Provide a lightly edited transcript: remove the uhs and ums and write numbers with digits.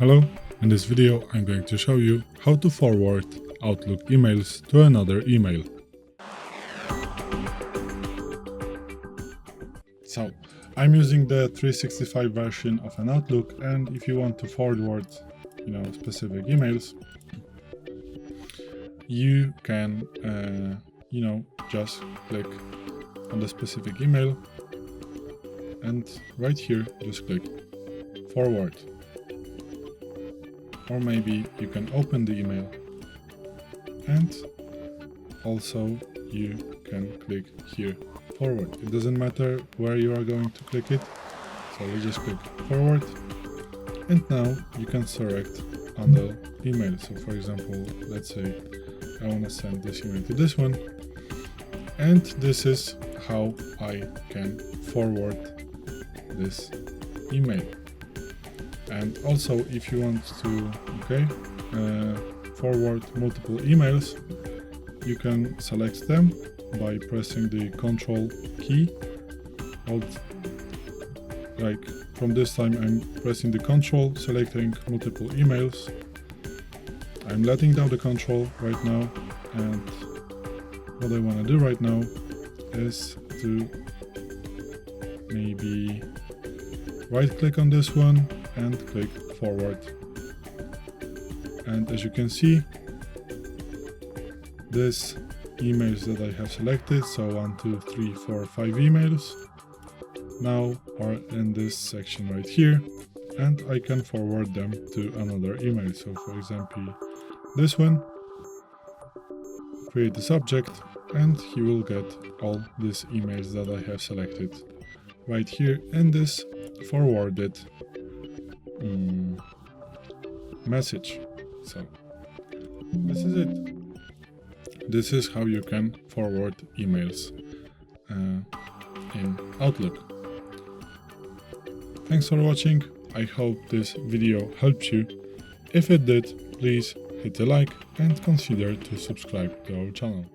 Hello, in this video I'm going to show you how to forward Outlook emails to another email. So, I'm using the 365 version of an Outlook, and if you want to forward, specific emails, you can, just click on the specific email, and right here just click forward. Or maybe you can open the email, and also you can click here forward. It doesn't matter where you are going to click it, so we just click forward, and now you can select on the email. So for example, let's say I want to send this email to this one, and this is how I can forward this email. And also, if you want to forward multiple emails, you can select them by pressing the Control key. Like from this time, I'm pressing the Control, selecting multiple emails. I'm letting down the Control right now, and what I want to do right now is to maybe right-click on this one and click forward. And as you can see, these emails that I have selected, so 1, 2, 3, 4, 5 emails, now are in this section right here, and I can forward them to another email. So for example, this one, create the subject, and he will get all these emails that I have selected right here in this forwarded message. So this is it. This is how you can forward emails in Outlook. Thanks for watching. I hope this video helped you. If it did, please hit a like and consider to subscribe to our channel.